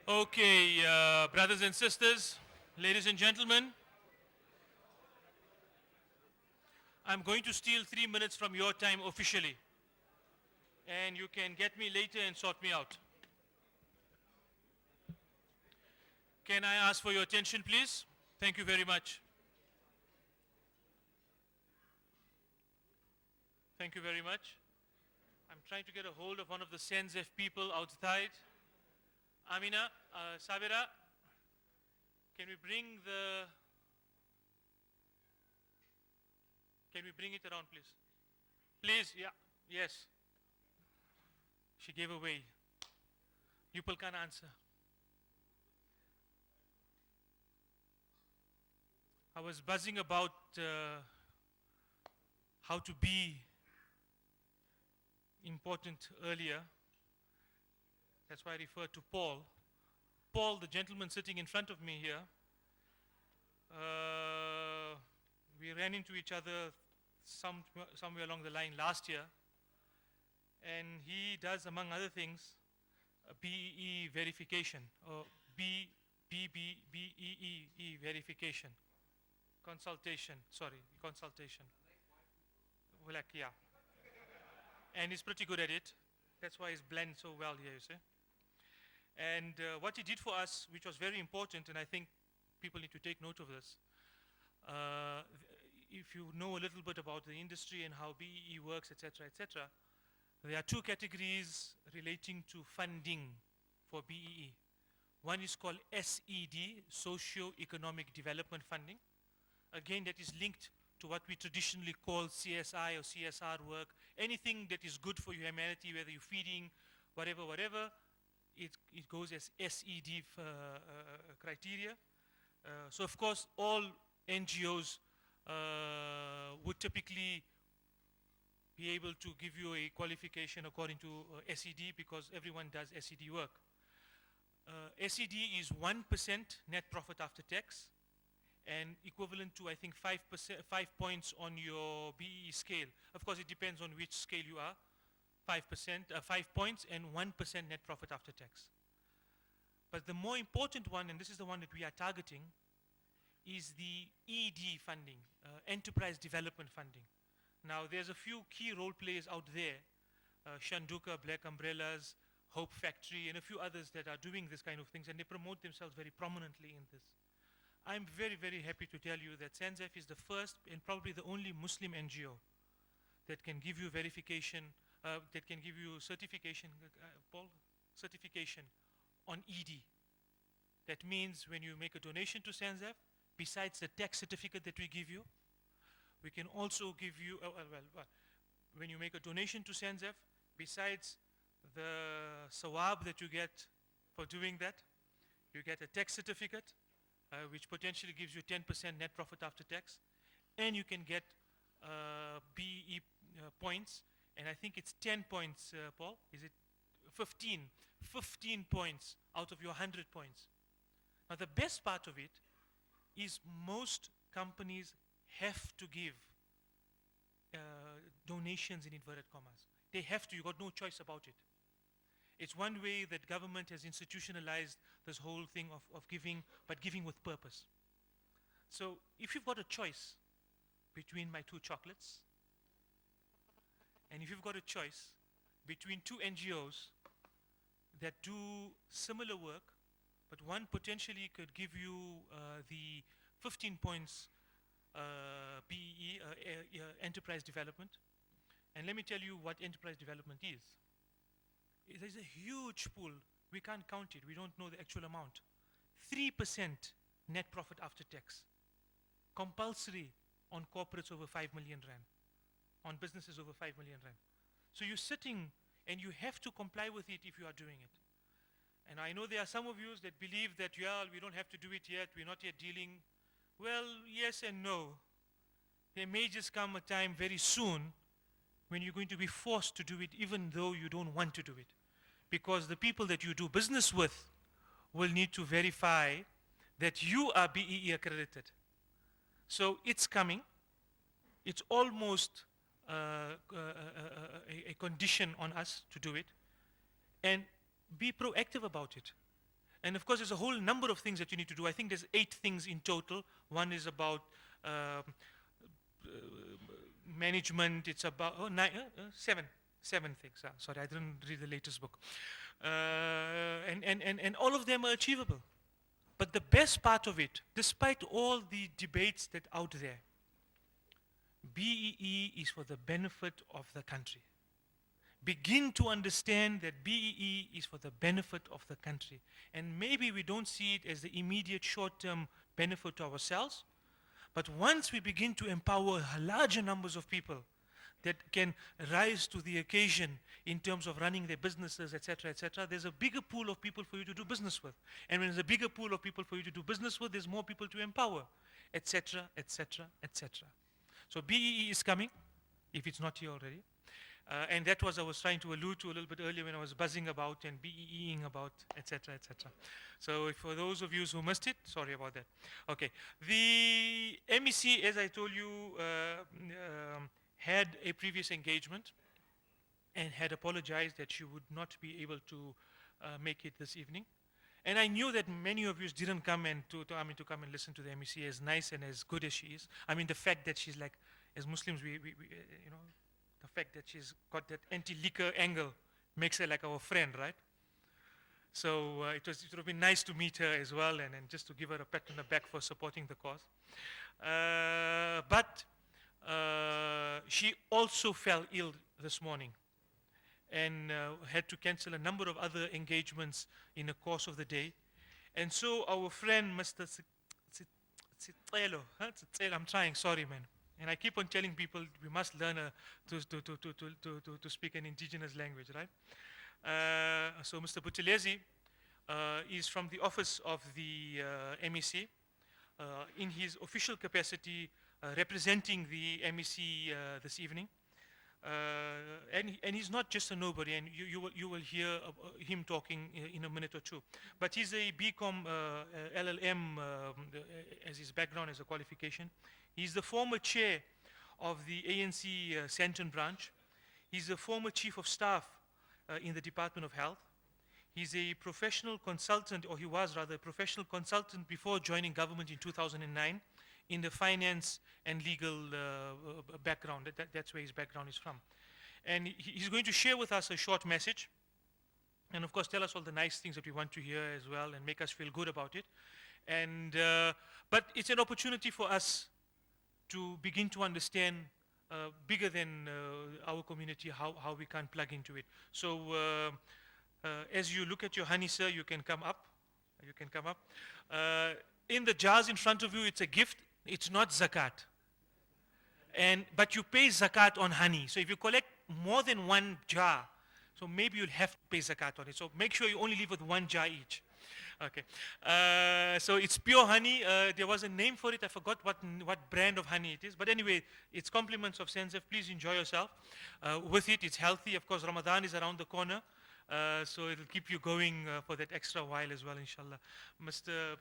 Okay, brothers and sisters, ladies and gentlemen, I'm going to steal 3 minutes from your time officially, and you can get me later and sort me out. Can I ask for your attention, please? Thank you very much. Thank you very much. I'm trying to get a hold of one of the SENZF people outside. Amina, Sabira, can we bring it around, please? Please, yeah, yes. She gave away. You people can't answer. I was buzzing about how to be important earlier. That's why I referred to Paul. Paul, the gentleman sitting in front of me here, we ran into each other somewhere along the line last year, and he does, among other things, BEE verification, or BEE verification, consultation. Well, like, yeah. And he's pretty good at it. That's why he's blend so well here, you see. And what he did for us, which was very important, and I think people need to take note of this, if you know a little bit about the industry and how BEE works, etc., etc., there are two categories relating to funding for BEE. One is called SED, Socio-Economic Development Funding. Again, that is linked to what we traditionally call CSI or CSR work. Anything that is good for humanity, whether you're feeding, whatever, it goes as SED criteria. So of course, all NGOs would typically be able to give you a qualification according to SED, because everyone does SED work. SED is 1% net profit after tax, and equivalent to, I think, 5 points on your BEE scale. Of course, it depends on which scale you are. 5 points and 1% net profit after tax. But the more important one, and this is the one that we are targeting, is the ED funding, enterprise development funding. Now, there's a few key role players out there, Shanduka, Black Umbrellas, Hope Factory, and a few others that are doing this kind of things, and they promote themselves very prominently in this. I'm very, very happy to tell you that SENZF is the first and probably the only Muslim NGO that can give you verification, that can give you certification, Paul, certification on ED. That means when you make a donation to SENZF, besides the tax certificate that we give you, we can also give you, when you make a donation to SENZF, besides the sawab that you get for doing that, you get a tax certificate, which potentially gives you 10% net profit after tax, and you can get BEE points, and I think it's 10 points, Paul, is it 15? 15 points out of your 100 points. Now the best part of it is most companies have to give donations in inverted commas. They have to, you got no choice about it. It's one way that government has institutionalized this whole thing of giving, but giving with purpose. So if you've got a choice between my two chocolates, and if you've got a choice between two NGOs that do similar work, but one potentially could give you the 15 points BEE, enterprise development. And let me tell you what enterprise development is. There's a huge pool. We can't count it. We don't know the actual amount. 3% net profit after tax. Compulsory on corporates over 5 million rand. On businesses over 5 million rand. So you're sitting and you have to comply with it if you are doing it. And I know there are some of you that believe that, yeah, we don't have to do it yet, we're not yet dealing. Well, yes and no. There may just come a time very soon when you're going to be forced to do it even though you don't want to do it. Because the people that you do business with will need to verify that you are BEE accredited. So it's coming. It's almost a condition on us to do it. And be proactive about it. And of course, there's a whole number of things that you need to do. I think there's 8 things in total. One is about management. It's about seven things. Sorry, I didn't read the latest book. And all of them are achievable. But the best part of it, despite all the debates that out there, BEE is for the benefit of the country. Begin to understand that BEE is for the benefit of the country. And maybe we don't see it as the immediate short-term benefit to ourselves, but once we begin to empower larger numbers of people that can rise to the occasion in terms of running their businesses, etc., there's a bigger pool of people for you to do business with. And when there's a bigger pool of people for you to do business with, there's more people to empower, etc., etc., etc. So BEE is coming, if it's not here already. And that was I was trying to allude to a little bit earlier when I was buzzing about and BEEing about, etc., etc. So for those of you who missed it, sorry about that. Okay, the MEC, as I told you, had a previous engagement and had apologized that she would not be able to make it this evening. And I knew that many of you didn't come and to come and listen to the MEC, as nice and as good as she is. I mean, the fact that she's like, as Muslims, we you know, the fact that she's got that anti-liquor angle makes her like our friend, right? So it would have been nice to meet her as well and just to give her a pat on the back for supporting the cause. But she also fell ill this morning and had to cancel a number of other engagements in the course of the day. And so our friend, Mr. Tselo, I'm trying, sorry man. And I keep on telling people we must learn to speak an indigenous language, right? So Mr. Buthelezi is from the office of the MEC in his official capacity representing the MEC this evening. And he's not just a nobody, and you will hear him talking in a minute or two. But he's a BCom LLM as his background, as a qualification. He's the former chair of the ANC Sandton branch. He's the former chief of staff in the Department of Health. He's a professional consultant, or he was rather a professional consultant before joining government in 2009 in the finance and legal background. That's where his background is from. And he's going to share with us a short message, and of course tell us all the nice things that we want to hear as well and make us feel good about it. And but it's an opportunity for us to begin to understand bigger than our community how we can plug into it. So as you look at your honey, sir, you can come up. You can come up. In the jars in front of you, it's a gift. It's not zakat. But you pay zakat on honey. So if you collect more than one jar, so maybe you'll have to pay zakat on it. So make sure you only leave with one jar each. Okay. So it's pure honey. There was a name for it. I forgot what brand of honey it is. But anyway, it's compliments of Sensef. Please enjoy yourself with it. It's healthy. Of course, Ramadan is around the corner. So it'll keep you going for that extra while as well, inshallah. Mr.